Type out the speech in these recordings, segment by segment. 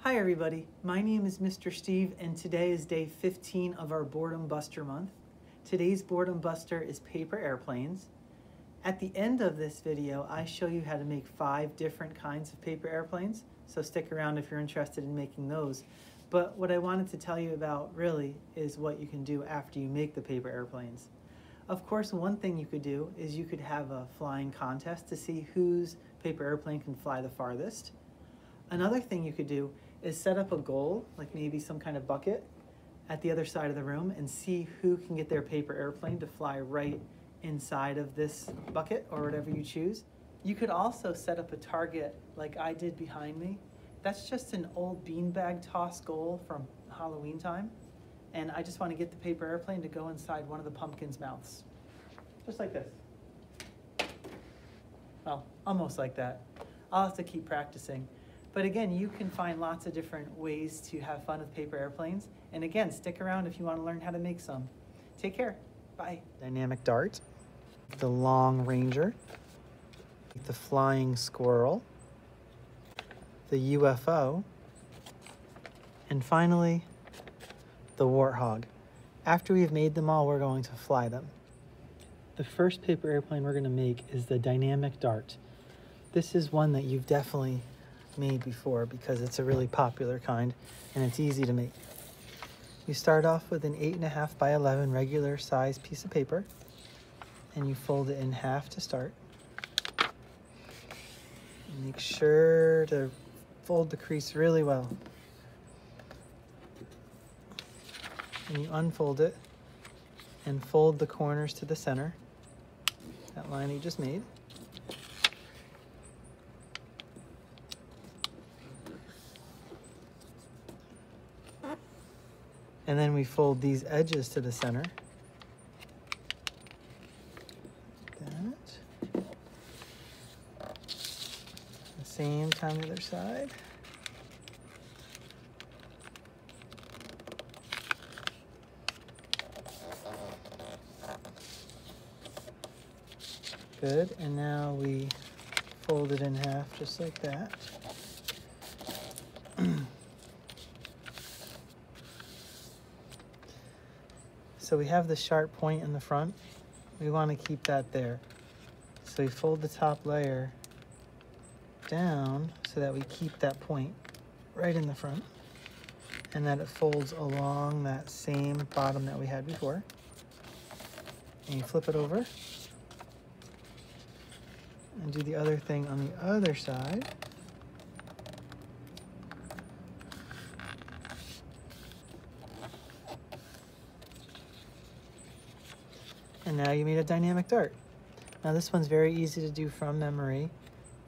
Hi everybody, my name is Mr. Steve and today is day 15 of our Boredom Buster month. Today's Boredom Buster is paper airplanes. At the end of this video, I show you how to make 5 different kinds of paper airplanes, so stick around if you're interested in making those. But what I wanted to tell you about really is what you can do after you make the paper airplanes. Of course, one thing you could do is you could have a flying contest to see whose paper airplane can fly the farthest. Another thing you could do is set up a goal, like maybe some kind of bucket at the other side of the room, and see who can get their paper airplane to fly right inside of this bucket or whatever you choose. You could also set up a target like I did behind me. That's just an old beanbag toss goal from Halloween time. And I just want to get the paper airplane to go inside one of the pumpkins' mouths. Just like this. Well, almost like that. I'll have to keep practicing. But again, you can find lots of different ways to have fun with paper airplanes. And again, stick around if you want to learn how to make some. Take care. Bye. Dynamic dart, the long ranger, the flying squirrel, the UFO, and finally, the warthog. After we've made them all, we're going to fly them. The first paper airplane we're going to make is the dynamic dart. This is one that you've definitely made before because it's a really popular kind and it's easy to make. You start off with an 8.5 by 11 regular size piece of paper and you fold it in half to start. Make sure to fold the crease really well. And you unfold it and fold the corners to the center, that line you just made. And then we fold these edges to the center. Like that. The same time the other side. Good, and now we fold it in half just like that. So we have the sharp point in the front. We want to keep that there. So we fold the top layer down so that we keep that point right in the front and that it folds along that same bottom that we had before. And you flip it over and do the other thing on the other side. And now you made a dynamic dart. Now this one's very easy to do from memory,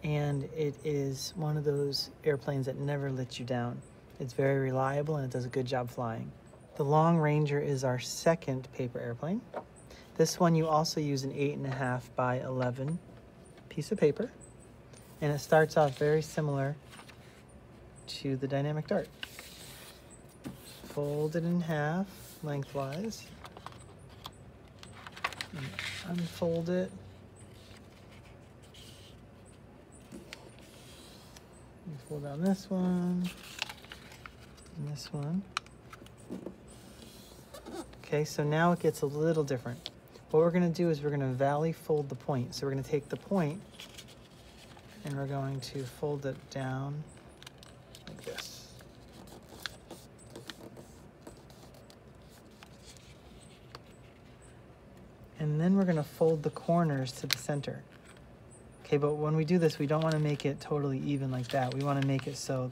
and it is one of those airplanes that never lets you down. It's very reliable and it does a good job flying. The Long Ranger is our second paper airplane. This one you also use an 8.5 by 11 piece of paper, and it starts off very similar to the dynamic dart. Fold it in half lengthwise. And unfold it. And fold down this one and this one. Okay, so now it gets a little different. What we're going to do is we're going to valley fold the point. So we're going to take the point and we're going to fold it down like this. And then we're going to fold the corners to the center. Okay, but when we do this, we don't want to make it totally even like that. We want to make it so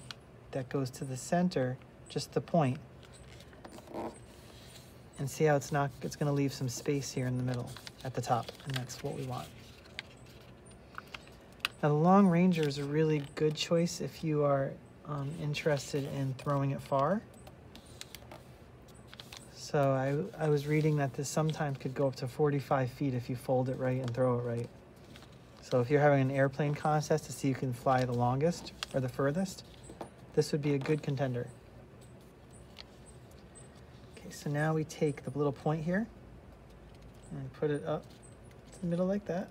that goes to the center, just the point. And see how it's going to leave some space here in the middle at the top, and that's what we want. Now the Long Ranger is a really good choice if you are interested in throwing it far. So I was reading that this sometimes could go up to 45 feet if you fold it right and throw it right. So if you're having an airplane contest to see who can fly the longest or the furthest, this would be a good contender. Okay, so now we take the little point here and put it up to the middle like that.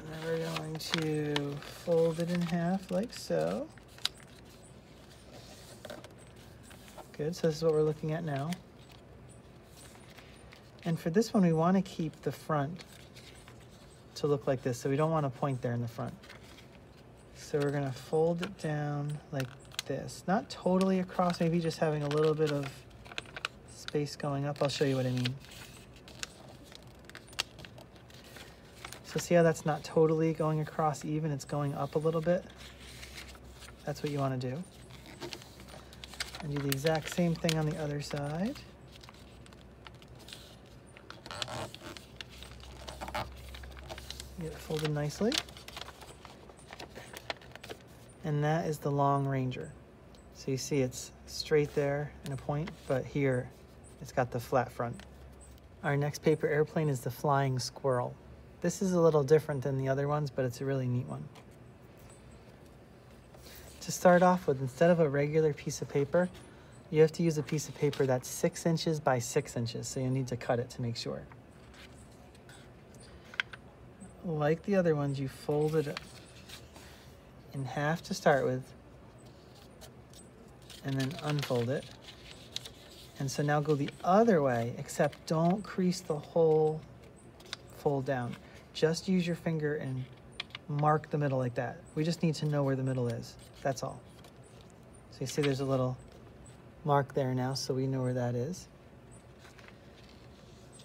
And then we're going to fold it in half like so. Good, so this is what we're looking at now. And for this one, we want to keep the front to look like this, so we don't want to point there in the front. So we're going to fold it down like this. Not totally across, maybe just having a little bit of space going up. I'll show you what I mean. So see how that's not totally going across even, it's going up a little bit? That's what you want to do. And do the exact same thing on the other side. Get it folded nicely. And that is the Long Ranger. So you see it's straight there in a point, but here it's got the flat front. Our next paper airplane is the Flying Squirrel. This is a little different than the other ones, but it's a really neat one. To start off with, instead of a regular piece of paper, you have to use a piece of paper that's 6 inches by 6 inches, so you need to cut it to make sure. Like the other ones, you fold it in half to start with, and then unfold it. And so now go the other way, except don't crease the whole fold down. Just use your finger and mark the middle like that. We just need to know where the middle is. That's all. So you see there's a little mark there now, so we know where that is.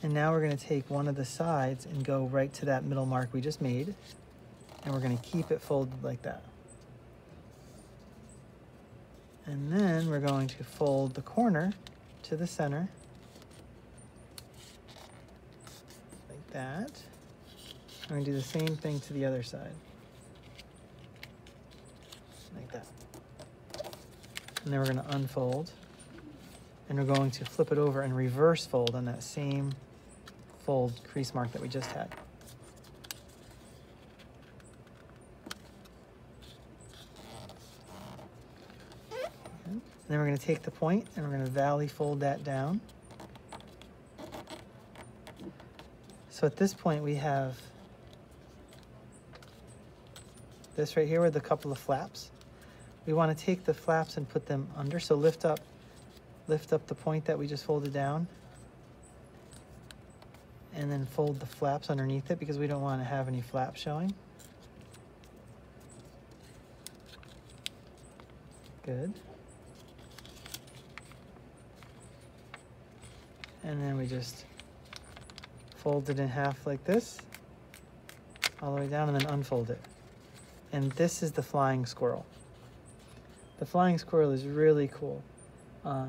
And now we're going to take one of the sides and go right to that middle mark we just made, and we're going to keep it folded like that. And then we're going to fold the corner to the center, like that. We're going to do the same thing to the other side, like that. And then we're going to unfold, and we're going to flip it over and reverse fold on that same fold crease mark that we just had. And then we're going to take the point and we're going to valley fold that down. So at this point we have this right here with a couple of flaps. We want to take the flaps and put them under, so lift up the point that we just folded down, and then fold the flaps underneath it because we don't want to have any flaps showing. Good. And then we just fold it in half like this, all the way down, and then unfold it. And this is the Flying Squirrel. The Flying Squirrel is really cool.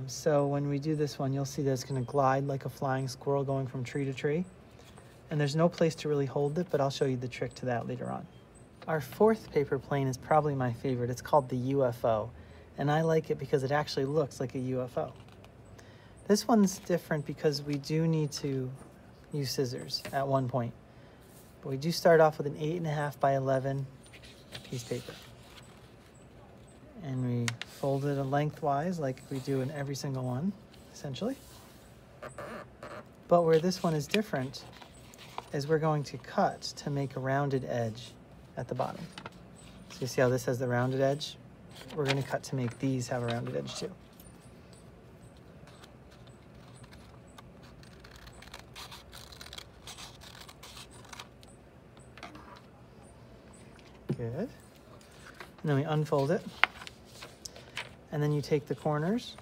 So when we do this one, you'll see that it's going to glide like a flying squirrel going from tree to tree. And there's no place to really hold it, but I'll show you the trick to that later on. Our fourth paper plane is probably my favorite. It's called the UFO. And I like it because it actually looks like a UFO. This one's different because we do need to use scissors at one point. But we do start off with an 8.5 by 11 piece of paper. And we fold it lengthwise like we do in every single one, essentially. But where this one is different is we're going to cut to make a rounded edge at the bottom. So you see how this has the rounded edge? We're going to cut to make these have a rounded edge too. Good. And then we unfold it. And then you take the corners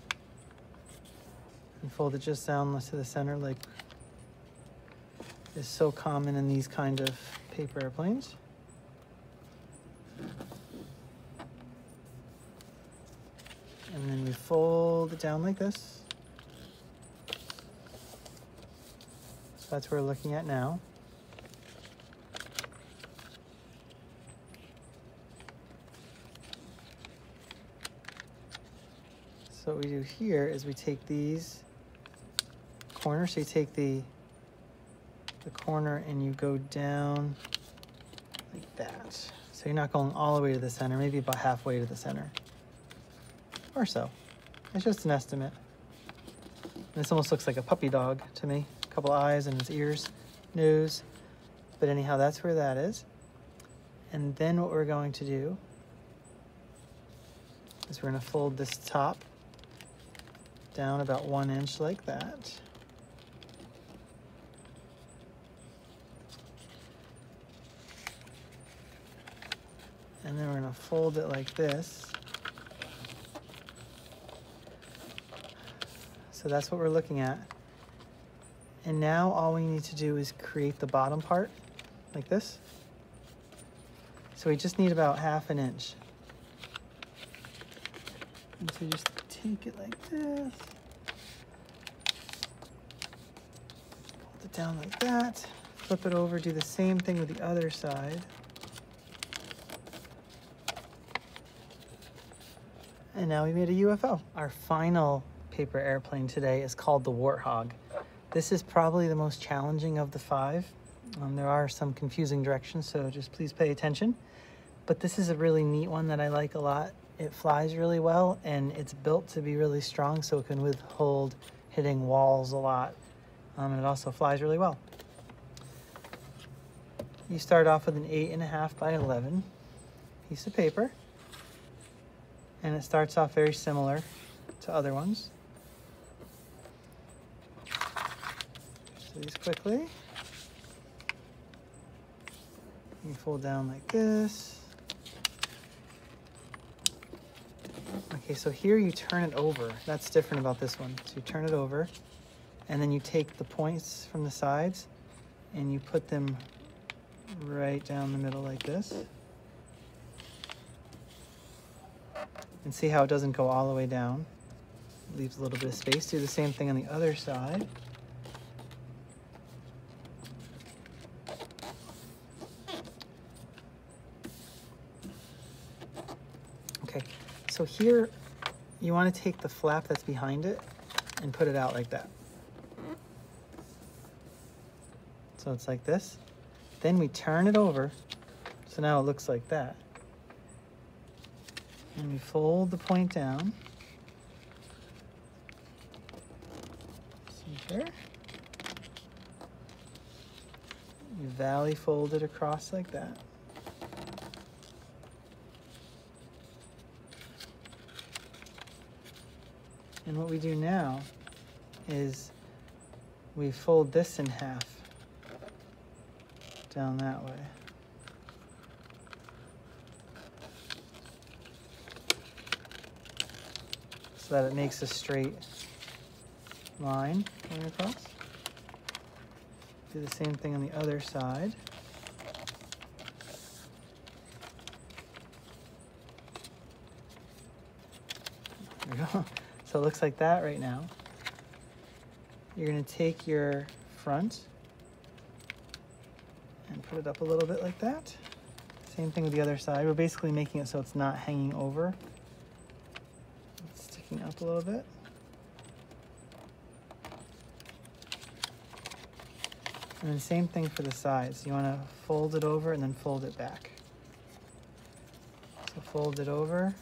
and fold it just down to the center like is so common in these kind of paper airplanes. And then we fold it down like this. So that's what we're looking at now. So what we do here is we take these corners. So you take the corner and you go down like that. So you're not going all the way to the center, maybe about halfway to the center or so. It's just an estimate. And this almost looks like a puppy dog to me. A couple eyes and his ears, nose. But anyhow, that's where that is. And then what we're going to do is we're going to fold this top down about 1 inch like that. And then we're going to fold it like this. So that's what we're looking at. And now all we need to do is create the bottom part like this. So we just need about 1/2 inch. And so you just take it like this. Hold it down like that. Flip it over, do the same thing with the other side. And now we made a UFO. Our final paper airplane today is called the Warthog. This is probably the most challenging of the 5. There are some confusing directions, so just please pay attention. But this is a really neat one that I like a lot. It flies really well, and it's built to be really strong, so it can withhold hitting walls a lot. And it also flies really well. You start off with an 8.5 by 11 piece of paper. And it starts off very similar to other ones. Do these quickly. You fold down like this. Okay, so here you turn it over. That's different about this one. So you turn it over, and then you take the points from the sides, and you put them right down the middle like this. And see how it doesn't go all the way down. It leaves a little bit of space. Do the same thing on the other side. Okay, so here you want to take the flap that's behind it and put it out like that. So it's like this. Then we turn it over, so now it looks like that. And we fold the point down. See here? You valley fold it across like that. And what we do now is we fold this in half down that way. So that it makes a straight line going across. Do the same thing on the other side. There we go. So it looks like that right now. You're going to take your front and put it up a little bit like that. Same thing with the other side. We're basically making it so it's not hanging over. It's sticking up a little bit. And then same thing for the sides. You want to fold it over and then fold it back. So fold it over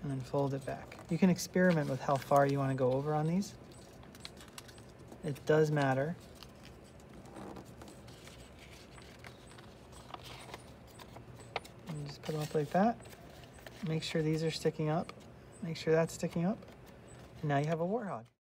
and then fold it back. You can experiment with how far you want to go over on these. It does matter. And you just put them up like that. Make sure these are sticking up. Make sure that's sticking up. And now you have a warthog.